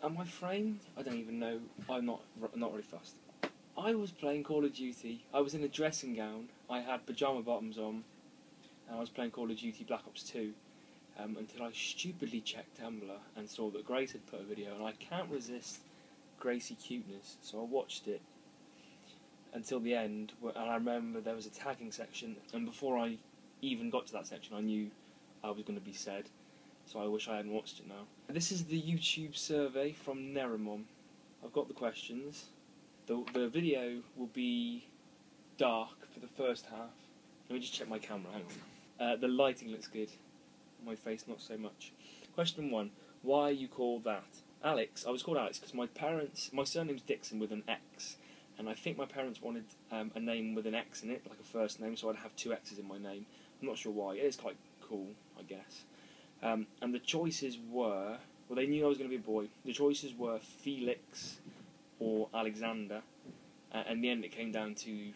Am I framed? I don't even know. I'm not really fussed. I was playing Call of Duty. I was in a dressing gown. I had pyjama bottoms on, and I was playing Call of Duty Black Ops 2 until I stupidly checked Tumblr and saw that Grace had put a video, and I can't resist Gracie cuteness, so I watched it until the end, and I remember there was a tagging section, and before I even got to that section I knew I was going to be said, so I wish I hadn't watched it now. This is the YouTube survey from Nerimon. I've got the questions. The video will be dark for the first half. Let me just check my camera, hang on. The lighting looks good. My face not so much. Question 1. Why are you called that? Alex. I was called Alex because my surname's Dixon with an X, and I think my parents wanted a name with an X in it, like a first name, so I'd have 2 X's in my name. I'm not sure why. It is quite cool, I guess. And the choices were, well, they knew I was going to be a boy. The choices were Felix or Alexander, and in the end it came down to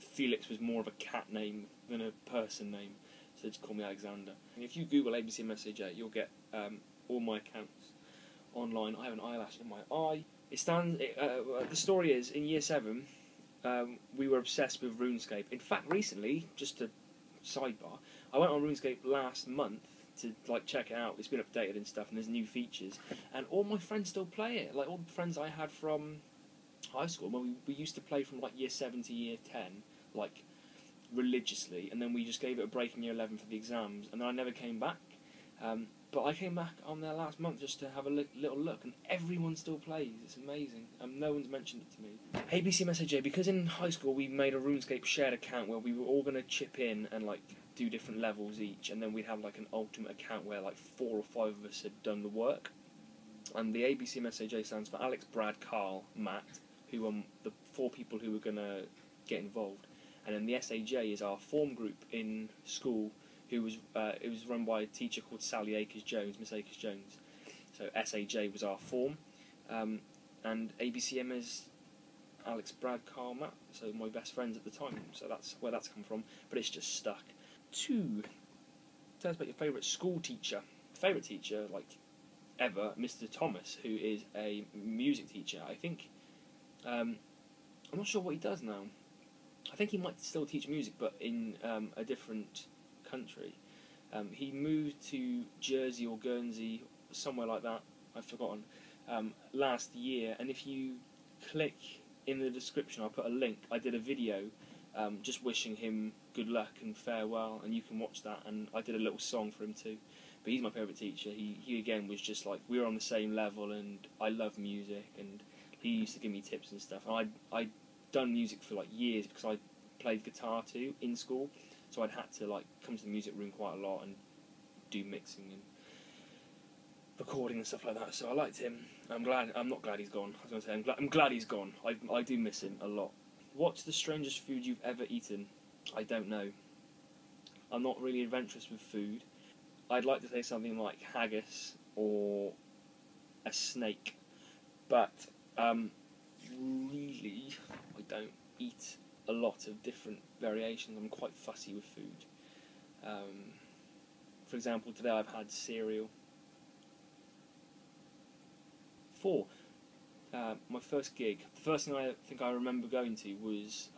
Felix was more of a cat name than a person name, so they just called me Alexander. And if you Google ABC Message 8, you'll get all my accounts online. I have an eyelash in my eye. The story is, in year 7, we were obsessed with RuneScape. In fact, recently, just a sidebar, I went on RuneScape last month to check it out. It's been updated and stuff, and there's new features, and all my friends still play it. Like all the friends I had from high school, when we used to play from year 7 to year 10, religiously, and then we just gave it a break in year 11 for the exams, and then I never came back. But I came back on there last month just to have a little look, and everyone still plays. It's amazing. No one's mentioned it to me. ABC Message 8, because in high school we made a RuneScape shared account where we were all going to chip in and do different levels each, and then we'd have an ultimate account where 4 or 5 of us had done the work. And the ABC Message 8 stands for Alex, Brad, Carl, Matt, who are the 4 people who were going to get involved. And then the SAJ is our form group in school, it was run by a teacher called Sally Akers-Jones, Miss Akers-Jones. So SAJ was our form, and ABCM is Alex, Brad, Carl, Matt, so my best friends at the time, so that's where that's come from, but it's just stuck. 2, tell us about your favourite school teacher. Favourite teacher, ever, Mr. Thomas, who is a music teacher. I think, I'm not sure what he does now. I think he might still teach music, but in a different country. He moved to Jersey or Guernsey, somewhere like that, I've forgotten, last year, and if you click in the description, I'll put a link. I did a video just wishing him good luck and farewell, and you can watch that, and I did a little song for him too. But he's my favourite teacher. He again was just we were on the same level, and I love music, and he used to give me tips and stuff. And I'd done music for years because I played guitar too in school, so I'd had to come to the music room quite a lot and do mixing and recording and stuff like that. So I liked him. I'm not glad he's gone. I was going to say I'm glad he's gone. I do miss him a lot. What's the strangest food you've ever eaten? I don't know. I'm not really adventurous with food. I'd like to say something like haggis or a snake, but really I don't eat a lot of different variations. I'm quite fussy with food. For example, today I've had cereal. 4. My first gig. The first thing I think I remember going to was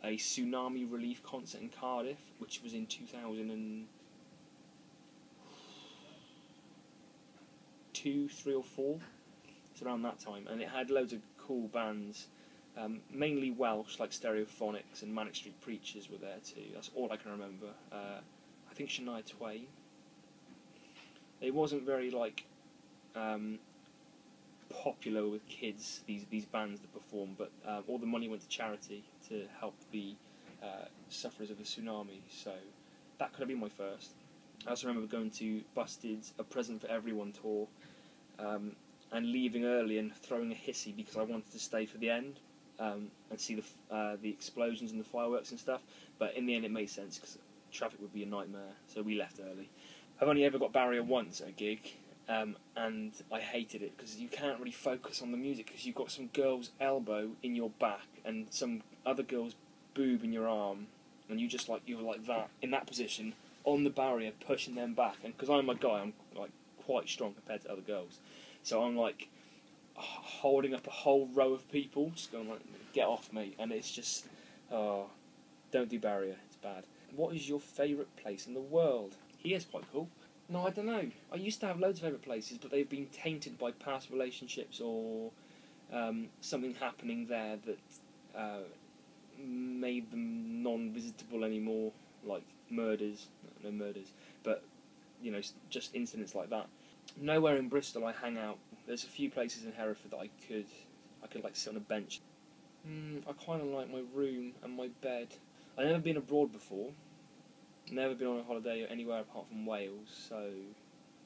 a tsunami relief concert in Cardiff, which was in 2002, 3 or 4. It's around that time, and it had loads of cool bands, mainly Welsh, like Stereophonics and Manic Street Preachers were there too. That's all I can remember. I think Shania Twain. It wasn't very popular with kids, these bands that perform, but all the money went to charity to help the sufferers of the tsunami, so that could have been my first. I also remember going to Busted's A Present for Everyone tour, and leaving early and throwing a hissy because I wanted to stay for the end and see the explosions and the fireworks and stuff, but in the end it made sense because traffic would be a nightmare, so we left early. I've only ever got barrier once at a gig, and I hated it because you can't really focus on the music because you've got some girl's elbow in your back and some other girl's boob in your arm, and you're like that, in that position, on the barrier, pushing them back, and because I'm a guy, I'm quite strong compared to other girls. So I'm like holding up a whole row of people, just going like, get off me, and it's just, oh, don't do barrier, it's bad. What is your favourite place in the world? He is quite cool. No, I don't know. I used to have loads of favourite places, but they've been tainted by past relationships or something happening there that made them non-visitable anymore, like murders, no murders, but you know, just incidents like that. Nowhere in Bristol I hang out. There's a few places in Hereford that I could like sit on a bench. I kind of like my room and my bed. I've never been abroad before. Never been on a holiday anywhere apart from Wales, so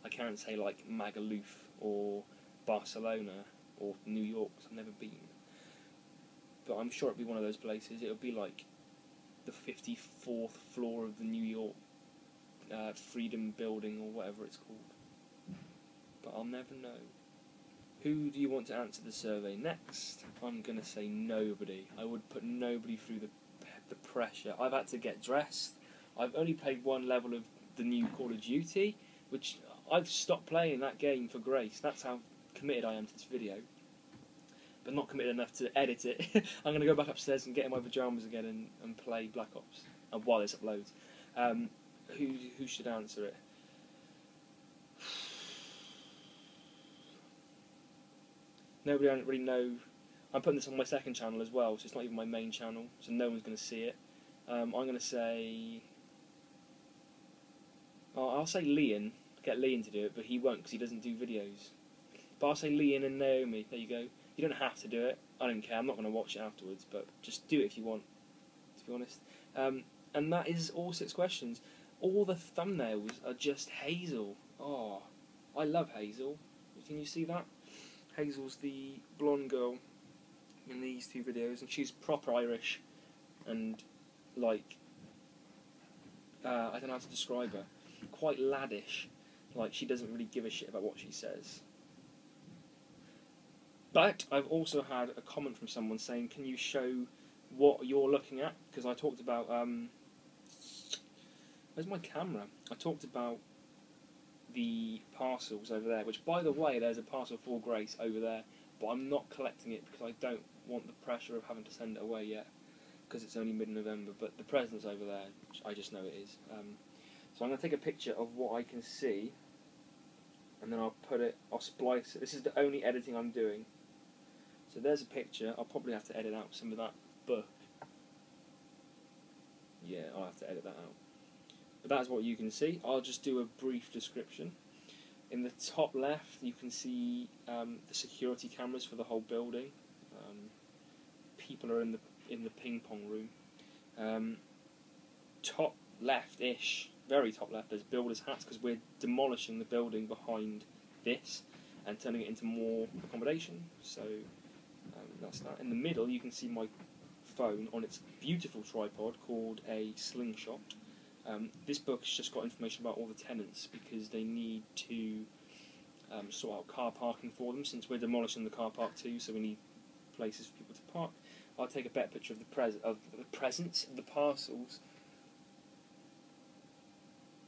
I can't say like Magaluf or Barcelona or New York, 'cause I've never been. But I'm sure it'll be one of those places. It'll be like the 54th floor of the New York Freedom Building or whatever it's called. But I'll never know. Who do you want to answer the survey next? I'm going to say nobody. I would put nobody through the pressure. I've had to get dressed. I've only played one level of the new Call of Duty, which I've stopped playing that game for grace. That's how committed I am to this video. But not committed enough to edit it. I'm going to go back upstairs and get in my pyjamas again and play Black Ops while this uploads. Who should answer it? Nobody, I don't really know. I'm putting this on my second channel as well, so it's not even my main channel, so no one's going to see it. I'm going to say... Oh, I'll say Lian. Get Lian to do it, but he won't because he doesn't do videos. But I'll say Lian and Naomi. There you go. You don't have to do it. I don't care. I'm not going to watch it afterwards, but just do it if you want, to be honest. And that is all 6 questions. All the thumbnails are just Hazel. Oh, I love Hazel. Can you see that? Hazel's the blonde girl in these 2 videos, and she's proper Irish, and like, I don't know how to describe her, quite laddish, like she doesn't really give a shit about what she says. But I've also had a comment from someone saying, can you show what you're looking at? Because I talked about, where's my camera? I talked about the parcels over there, which by the way, there's a parcel for Grace over there, but I'm not collecting it because I don't want the pressure of having to send it away yet, because it's only mid-November, but the present's over there, which I just know it is. So I'm going to take a picture of what I can see, and then I'll splice it. This is the only editing I'm doing. So there's a picture. I'll probably have to edit out some of that book. Yeah, I'll have to edit that out. But that's what you can see. I'll just do a brief description. In the top left, you can see the security cameras for the whole building. People are in the ping pong room. Top left-ish, very top left, there's builders' hats because we're demolishing the building behind this and turning it into more accommodation. So that's that. In the middle, you can see my phone on its beautiful tripod called a slingshot. This book's just got information about all the tenants because they need to sort out car parking for them, since we're demolishing the car park too, so we need places for people to park. I'll take a better picture of the presents, of the parcels.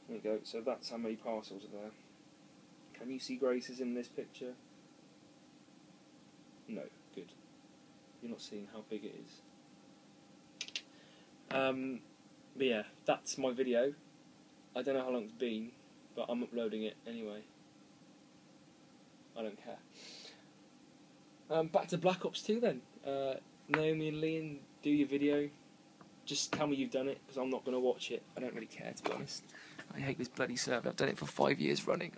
There you go, so that's how many parcels are there. Can you see Grace's in this picture? No, good. You're not seeing how big it is. But yeah, that's my video. I don't know how long it's been, but I'm uploading it anyway. I don't care. Back to Black Ops 2 then. Naomi and Lian, do your video. Just tell me you've done it, because I'm not going to watch it. I don't really care, to be honest. I hate this bloody server. I've done it for 5 years running.